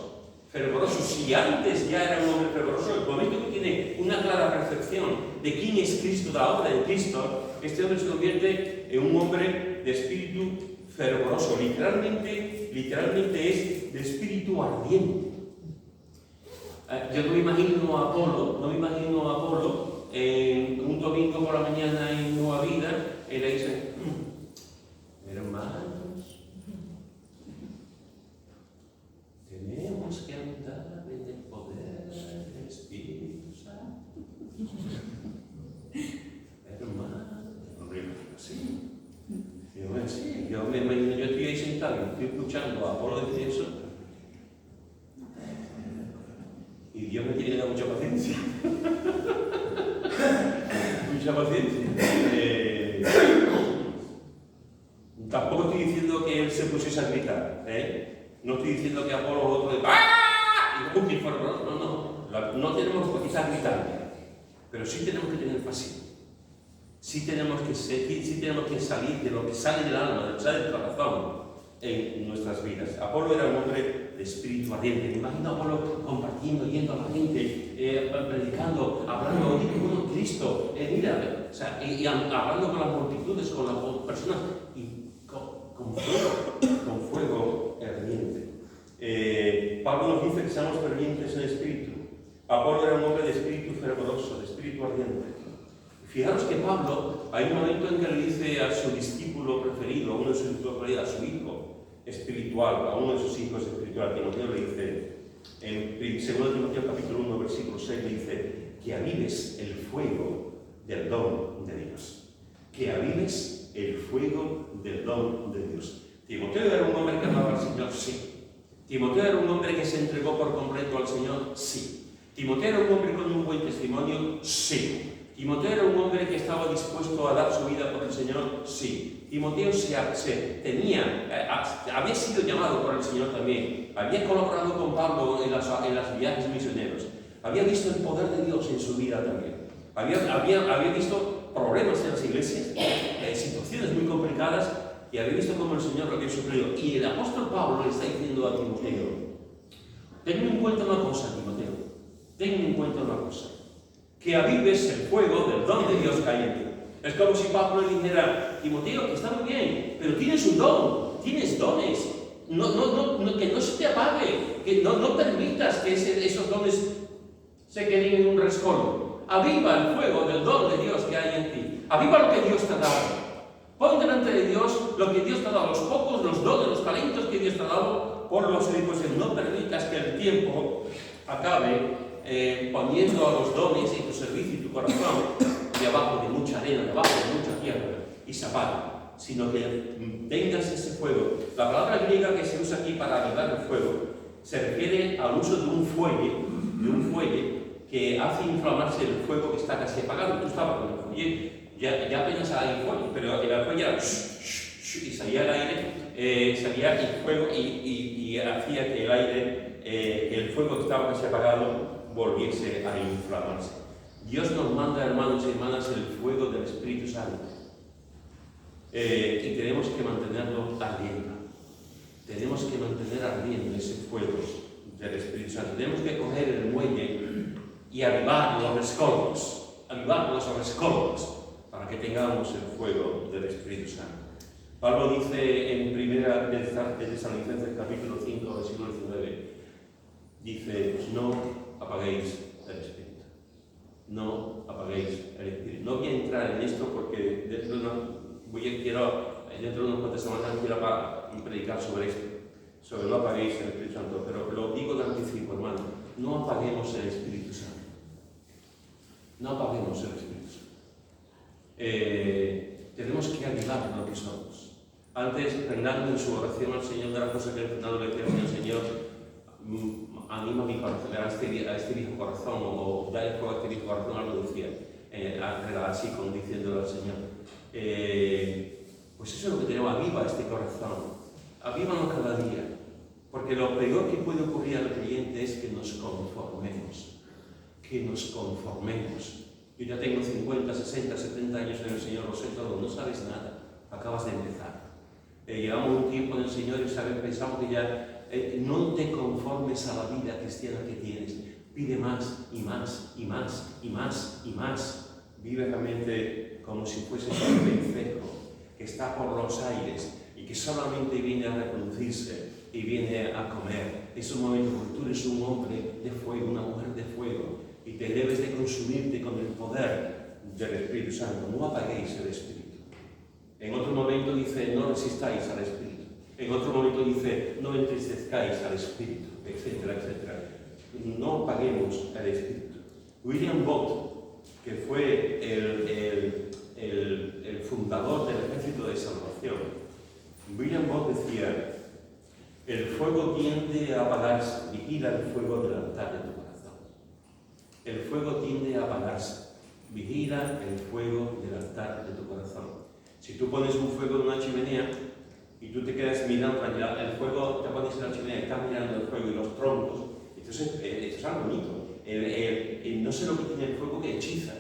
Si antes ya era un hombre fervoroso, el momento que tiene una clara percepción de quién es Cristo, la obra de Cristo, este hombre se convierte en un hombre de espíritu fervoroso. Literalmente es de espíritu ardiente. Yo no me imagino a Apolo un domingo por la mañana en Nueva Vida y le dice, hermanos, tenemos que andar en el poder del Espíritu Santo. Yo me imagino, yo estoy ahí sentado, estoy escuchando a Apolo decir eso, y Dios me tiene que dar mucha paciencia. Mucha paciencia. Tampoco estoy diciendo que él se pusiese a gritar, No estoy diciendo que Apolo otro de ¡ah! No tenemos que quizás gritar, pero sí tenemos que tener paciencia. Sí tenemos que salir de lo que sale del alma, de lo que sale del corazón en nuestras vidas. Apolo era un hombre espíritu ardiente. Me imagino a Pablo compartiendo, yendo a la gente, predicando, hablando, oye, bueno, Cristo, mira, o sea, y hablando con las multitudes, con las personas, y con fuego ardiente. Pablo nos dice que seamos fervientes en espíritu. Apolo era un hombre de espíritu fervoroso, de espíritu ardiente. Fijaros que Pablo, hay un momento en que le dice a su discípulo preferido, a uno de sus discípulos preferidos, a su hijo espiritual, a uno de sus hijos espirituales, Timoteo, le dice, en 2 Timoteo capítulo 1, versículo 6, le dice, que avives el fuego del don de Dios. Que avives el fuego del don de Dios. Timoteo era un hombre que amaba al Señor, sí. Timoteo era un hombre que se entregó por completo al Señor, sí. Timoteo era un hombre con un buen testimonio, sí. Timoteo era un hombre que estaba dispuesto a dar su vida por el Señor, sí. Timoteo había sido llamado por el Señor también, había colaborado con Pablo en las viajes misioneros, había visto el poder de Dios en su vida también, había visto problemas en las iglesias, situaciones muy complicadas, y había visto cómo el Señor lo había sufrido. Y el apóstol Pablo le está diciendo a Timoteo, ten en cuenta una cosa, Timoteo, ten en cuenta una cosa, que avives el fuego del don de Dios que hay en ti. Es como si Pablo le dijera, Timoteo, que está muy bien, pero tienes un don, tienes dones, que no se te apague, que no permitas que esos dones se queden en un rescoldo. Aviva el fuego del don de Dios que hay en ti, aviva lo que Dios te ha dado. Pon delante de Dios lo que Dios te ha dado, los pocos, los dones, los talentos que Dios te ha dado, por los hijos. No permitas que el tiempo acabe poniendo a los dones y tu servicio y tu corazón debajo de mucha arena, debajo de mucha tierra, y se apague, sino que tengas ese fuego. La palabra griega que se usa aquí para avivar el fuego se refiere al uso de un fuelle que hace inflamarse el fuego que está casi apagado. Tú estabas con el fuelle, ya apenas hay fuego, pero el fuelle era y salía el aire, salía el fuego y hacía que el aire, el fuego que estaba casi apagado, volviese a inflamarse. Dios nos manda, hermanos y hermanas, el fuego del Espíritu Santo. Y tenemos que mantenerlo ardiendo. Tenemos que mantener ardiendo ese fuego del Espíritu Santo. Tenemos que coger el muelle y avivar los rescoldos, para que tengamos el fuego del Espíritu Santo. Pablo dice en 1 Tesalonicenses capítulo 5, versículo 19, dice, no apaguéis el Espíritu. No apaguéis el Espíritu. No voy a entrar en esto porque dentro de unas cuantas semanas quiero predicar sobre esto, sobre no apaguéis el Espíritu Santo, pero lo digo de anticipo, hermano, no apaguemos el Espíritu Santo. No apaguemos el Espíritu Santo. Tenemos que avivar lo que somos. Antes, Fernando en su oración al Señor de la cosa que Fernando le decía al Señor, anima mi corazón, a este viejo corazón, o da el fuego a este viejo corazón, algo decía, así como diciéndole al Señor. Pues eso es lo que tenemos, aviva este corazón, avívanos cada día, porque lo peor que puede ocurrir al creyente es que nos conformemos, Yo ya tengo 50, 60, 70 años en el Señor, lo sé todo, no sabes nada, acabas de empezar. Llevamos un tiempo en el Señor y pensamos que ya no te conformes a la vida cristiana que tienes. Pide más y más y más y más y más. Vive realmente como si fuese un vencejo que está por los aires y que solamente viene a reproducirse y viene a comer. Es un momento porque tú eres un hombre de fuego, una mujer de fuego, y te debes de consumirte con el poder del Espíritu Santo. No apaguéis el Espíritu. En otro momento dice, no resistáis al Espíritu. En otro momento dice, no entristezcáis al Espíritu, etcétera, etcétera. No apaguemos el Espíritu. William Bott, que fue el fundador del Ejército de Salvación, William Bott decía, el fuego tiende a apagarse, vigila el fuego del altar de tu corazón. El fuego tiende a apagarse, vigila el fuego del altar de tu corazón. Si tú pones un fuego en una chimenea y tú te quedas mirando allá, el fuego, te pones en la chimenea y estás mirando el fuego y los troncos, entonces es algo bonito. No sé lo que tiene el fuego que hechiza.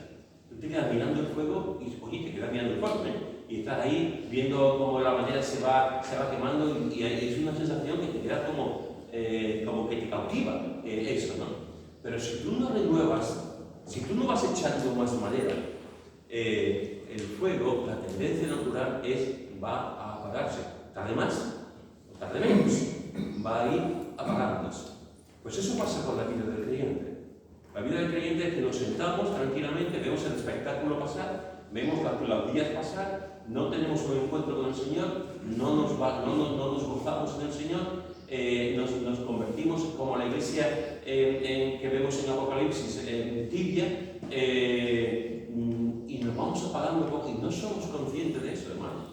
Tú te quedas mirando el fuego y, oye, te quedas mirando el fuego, y estás ahí viendo cómo la madera se va quemando y es una sensación que te queda como como que te cautiva eso, ¿no? Pero si tú no renuevas, si tú no vas echando más madera, el fuego, la tendencia natural va a apagarse. Tarde más o tarde menos, va a ir apagándose. Pues eso pasa con la vida del creyente. La vida del creyente es que nos sentamos tranquilamente, vemos el espectáculo pasar, vemos los días pasar, no tenemos un encuentro con el Señor, no nos gozamos en el Señor, nos convertimos como la iglesia que vemos en Apocalipsis, tibia, y nos vamos apagando poco, y no somos conscientes de eso, hermanos.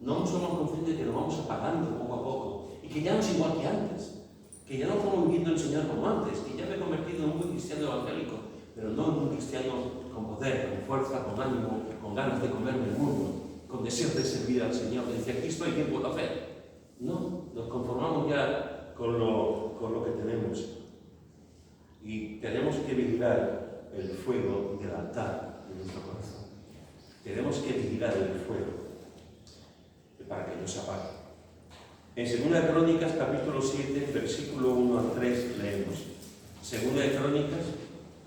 No somos conscientes de que nos vamos apagando poco a poco, y que ya no es igual que antes. Que ya no estamos viviendo el Señor como antes, que ya me he convertido en un buen cristiano evangélico, pero no en un cristiano con poder, con fuerza, con ánimo, con ganas de comerme el mundo, con deseos de servir al Señor, que dice, aquí estoy, ¿qué puedo hacer? No, nos conformamos ya con lo que tenemos. Y tenemos que vigilar el fuego del altar de nuestro corazón. Tenemos que vigilar el fuego para que no se apague. En 2 Crónicas, capítulo 7, versículo 1 al 3, leemos. 2 Crónicas,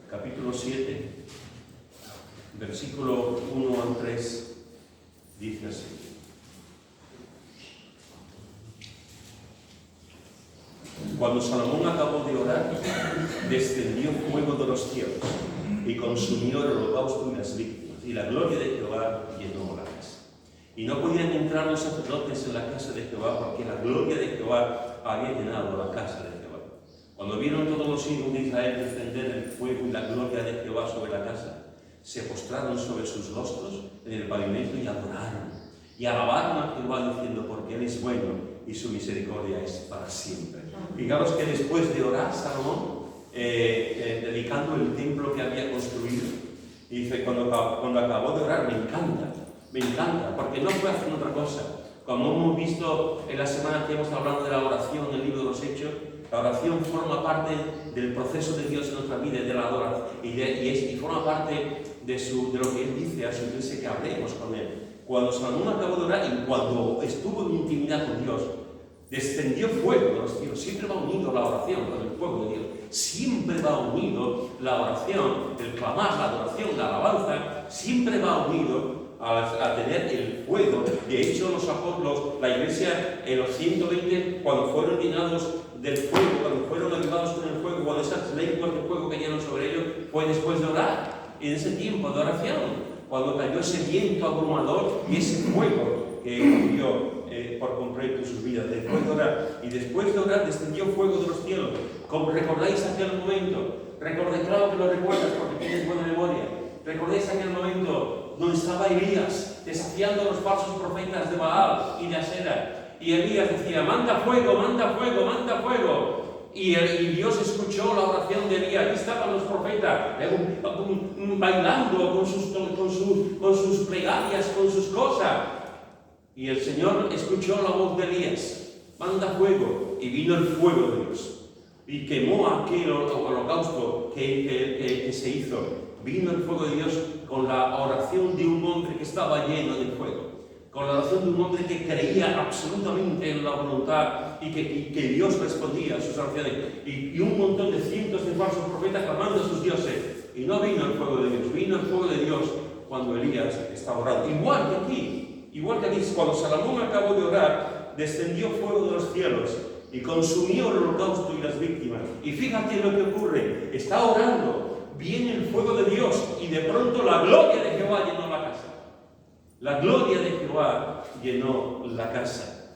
capítulo 7, versículo 1 al 3, dice así. Cuando Salomón acabó de orar, descendió fuego de los cielos y consumió el holocausto y las víctimas, y la gloria de Jehová llenó la casa. Y no podían entrar los sacerdotes en la casa de Jehová, porque la gloria de Jehová había llenado la casa de Jehová. Cuando vieron todos los hijos de Israel descender el fuego y la gloria de Jehová sobre la casa, se postraron sobre sus rostros en el pavimento y adoraron. Y alabaron a Jehová diciendo, porque Él es bueno y su misericordia es para siempre. Fijaros que después de orar Salomón, dedicando el templo que había construido, y dice, cuando acabó de orar, me encanta, porque no fue haciendo otra cosa. Como hemos visto en la semana que hemos estado hablando de la oración en el libro de los Hechos, la oración forma parte del proceso de Dios en nuestra vida, de la adoración, y forma parte de lo que Él dice a su iglesia, que hablemos con Él. Cuando Salomón acabó de orar y cuando estuvo en intimidad con Dios, descendió fuego de los cielos. Siempre va unido la oración con el fuego de Dios. Siempre va unido la oración, el clamar, la adoración, la alabanza, siempre va unido a tener el fuego. De hecho, los apóstoles, la iglesia, en los 120, cuando fueron llenados del fuego, cuando fueron avivados con el fuego, cuando esas lenguas de fuego cayeron sobre ellos, fue después de orar. Y en ese tiempo de oración, cuando cayó ese viento abrumador y ese fuego que cayó por completo en sus vidas, después de orar. Y después de orar descendió fuego de los cielos. ¿Recordáis aquel momento? Claro que lo recuerdas porque tienes buena memoria. ¿Recordáis aquel momento donde estaba Elías desafiando a los falsos profetas de Baal y de Asera? Y Elías decía, manda fuego, manda fuego, manda fuego. Y Dios escuchó la oración de Elías. Aquí estaban los profetas bailando con sus plegarias, con sus cosas. Y el Señor escuchó la voz de Elías, manda fuego, y vino el fuego de Dios. Y quemó aquel holocausto que se hizo. Vino el fuego de Dios con la oración de un hombre que estaba lleno de fuego. Con la oración de un hombre que creía absolutamente en la voluntad y que Dios respondía a sus oraciones. Y un montón de cientos de falsos profetas clamando a sus dioses. Y no vino el fuego de Dios, vino el fuego de Dios cuando Elías estaba orando. Igual que aquí, cuando Salomón acabó de orar, descendió fuego de los cielos y consumió el holocausto y las víctimas. Y fíjate lo que ocurre, está orando, viene el fuego de Dios y de pronto la gloria de Jehová llenó la casa. La gloria de Jehová llenó la casa.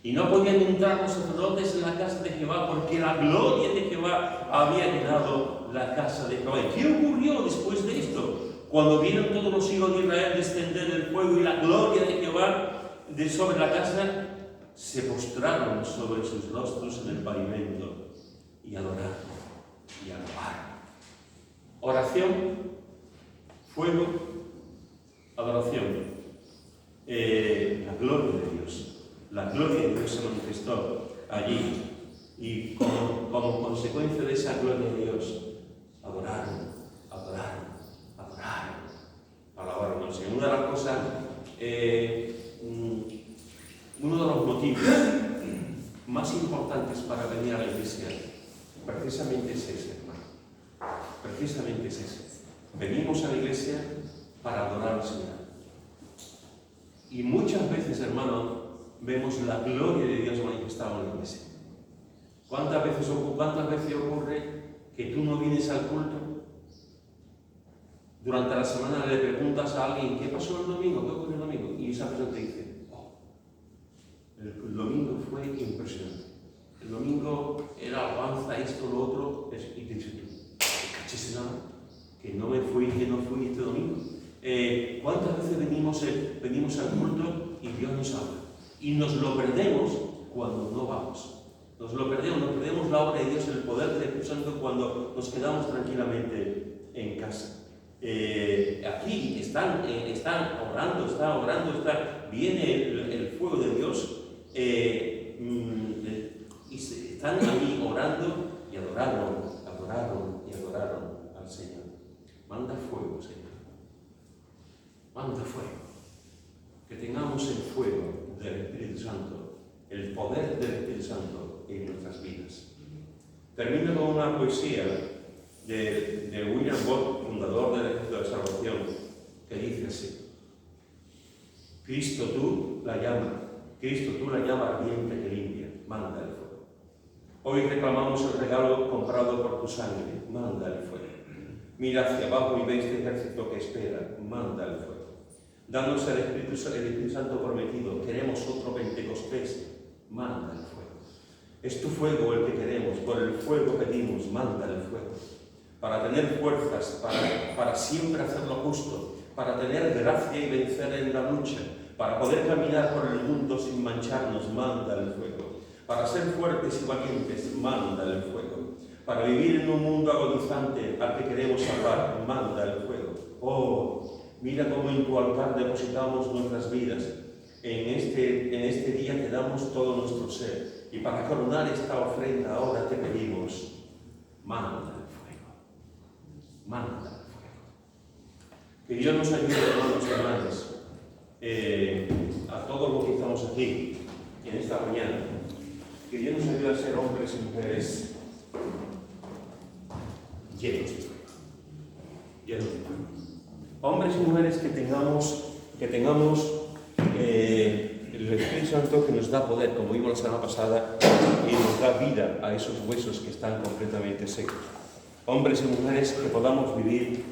Y no podían entrar los sacerdotes en la casa de Jehová porque la gloria de Jehová había llenado la casa de Jehová. ¿Y qué ocurrió después de esto? Cuando vieron todos los hijos de Israel descender el fuego y la gloria de Jehová sobre la casa, se postraron sobre sus rostros en el pavimento y adoraron y alabaron. Oración, fuego, adoración. La gloria de Dios. La gloria de Dios se manifestó allí. Y como consecuencia de esa gloria de Dios, adoraron. Alabaron al Señor. Una de las cosas, uno de los motivos más importantes para venir a la ese, hermano. Precisamente es ese. Venimos a la iglesia para adorar al Señor. Y muchas veces, hermano, vemos la gloria de Dios manifestada en la iglesia. ¿Cuántas veces ocurre que tú no vienes al culto? Durante la semana le preguntas a alguien, ¿qué pasó el domingo? ¿Qué ocurrió el domingo? Y esa persona te dice, oh, el domingo fue impresionante. El domingo era alabanza, esto, lo otro, y te dices tú, ¿cachis nada? Que no fui este domingo. ¿Cuántas veces venimos al culto y Dios nos habla? Y nos lo perdemos cuando no vamos. Nos perdemos la obra de Dios, el poder del Espíritu Santo cuando nos quedamos tranquilamente en casa. Aquí están orando, viene el fuego de Dios y están ahí orando y adoraron al Señor. Manda fuego, Señor. Manda fuego. Que tengamos el fuego del Espíritu Santo, el poder del Espíritu Santo en nuestras vidas. Termino con una poesía de William Bott, fundador del Ejército de Salvación, que dice así: Cristo tú la llama ardiente que limpia, manda el fuego. Hoy reclamamos el regalo comprado por tu sangre, manda el fuego. Mira hacia abajo y ve este ejército que espera, manda el fuego. Danos el Espíritu Santo prometido, queremos otro Pentecostés, manda el fuego. Es tu fuego el que queremos, por el fuego pedimos, manda el fuego. Para tener fuerzas, para siempre hacer lo justo, para tener gracia y vencer en la lucha, para poder caminar por el mundo sin mancharnos, manda el fuego. Para ser fuertes y valientes, manda el fuego. Para vivir en un mundo agonizante al que queremos salvar, manda el fuego. Oh, mira cómo en tu altar depositamos nuestras vidas. En este día te damos todo nuestro ser. Y para coronar esta ofrenda ahora te pedimos, manda el fuego. Manda el fuego. Que Dios nos ayude, hermanos y hermanas, a todos los que estamos aquí en esta mañana. Que Dios nos ayude a ser hombres y mujeres llenos de fuego. Llenos de fuego. Hombres y mujeres que tengamos el Espíritu Santo que nos da poder, como vimos la semana pasada, y nos da vida a esos huesos que están completamente secos. Hombres y mujeres que podamos vivir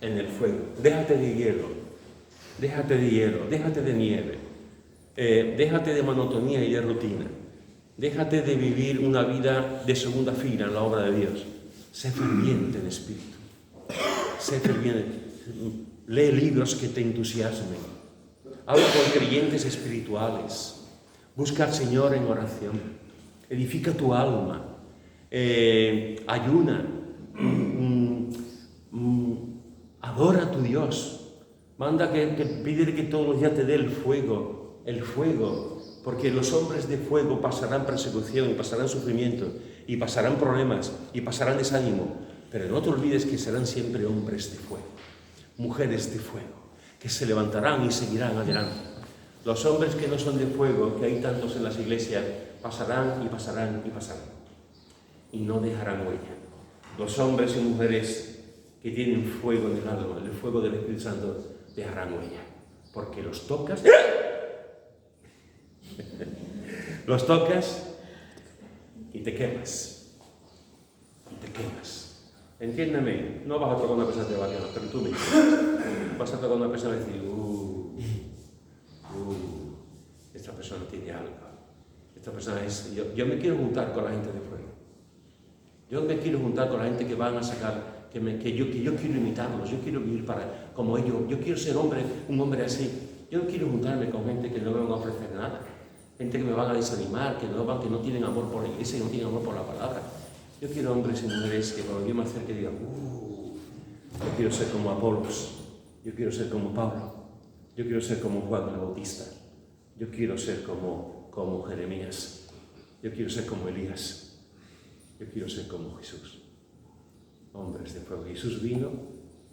en el fuego. Déjate de hielo, déjate de nieve, déjate de monotonía y de rutina. Déjate de vivir una vida de segunda fila en la obra de Dios. Sé ferviente en espíritu. Sé ferviente. Lee libros que te entusiasmen. Habla con creyentes espirituales. Busca al Señor en oración. Edifica tu alma. Ayuna. Adora a tu Dios. Pide que todos los días te dé el fuego. Porque los hombres de fuego pasarán persecución y pasarán sufrimiento y pasarán problemas y pasarán desánimo. Pero no te olvides que serán siempre hombres de fuego. Mujeres de fuego, que se levantarán y seguirán adelante. Los hombres que no son de fuego, que hay tantos en las iglesias, pasarán y pasarán y pasarán. Y no dejarán huella. Los hombres y mujeres que tienen fuego en el alma, el fuego del Espíritu Santo, dejarán huella. Porque los tocas y te quemas. Entiéndeme, no vas a tocar a una persona que te va a quemar, pero tú mismo vas a tocar a una persona y decir, esta persona tiene algo. Esta persona es... Yo me quiero juntar con la gente de fuego. Yo me quiero juntar con la gente que van a sacar, que yo quiero imitarlos, yo quiero vivir como ellos, yo quiero ser un hombre así. Yo no quiero juntarme con gente que no me van a ofrecer nada, gente que me van a desanimar, que no tienen amor por la iglesia, que no tienen amor por la palabra. Yo quiero hombres y mujeres que cuando yo me acerque digan, yo quiero ser como Apolos, yo quiero ser como Pablo, yo quiero ser como Juan el Bautista, yo quiero ser como Jeremías, yo quiero ser como Elías, yo quiero ser como Jesús. Hombres de fuego. Jesús vino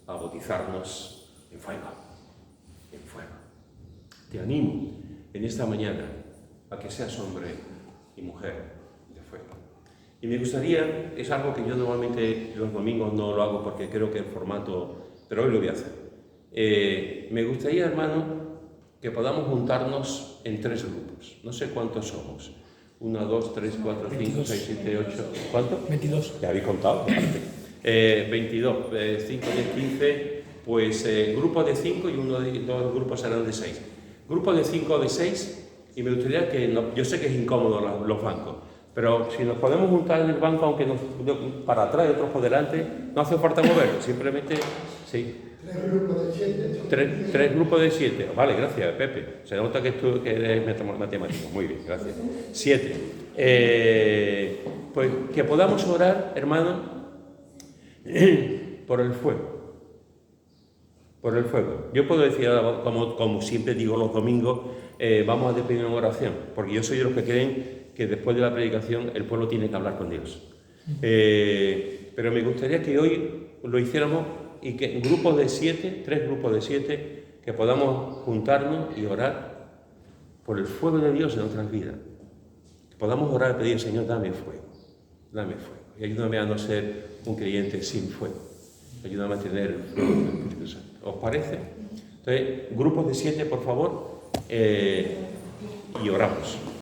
a bautizarnos en fuego. Te animo en esta mañana a que seas hombre y mujer de fuego. Y me gustaría, es algo que yo normalmente los domingos no lo hago porque creo que el formato, pero hoy lo voy a hacer. Me gustaría, hermano, que podamos juntarnos en 3 grupos. No sé cuántos somos. 1, 2, 3, 4, 5, 6, 7, 8... ¿Cuánto? 22. ¿Ya habéis contado? 22, 5, 10, 15... Pues grupos de 5 y 2 grupos serán de 6. Grupos de 5 o de 6, y me gustaría que, yo sé que es incómodo los bancos, pero si nos podemos juntar en el banco, aunque para atrás y otros por delante, no hace falta moverlo, simplemente, sí. 3 grupos de 7. 3 grupos de 7, vale, gracias Pepe, se nota que tú que eres matemático, muy bien, gracias. 7. Pues que podamos orar, hermano, por el fuego. Por el fuego. Yo puedo decir, como siempre digo los domingos, vamos a despedir en oración, porque yo soy de los que creen que después de la predicación el pueblo tiene que hablar con Dios. Pero me gustaría que hoy lo hiciéramos y que en grupos de 7, 3 grupos de 7, que podamos juntarnos y orar por el fuego de Dios en nuestras vidas. Que podamos orar y pedir, Señor, dame fuego, y ayúdame a no ser un creyente sin fuego. Ayúdame a tener el fuego del Espíritu Santo. ¿Os parece? Entonces, grupos de 7, por favor, y oramos.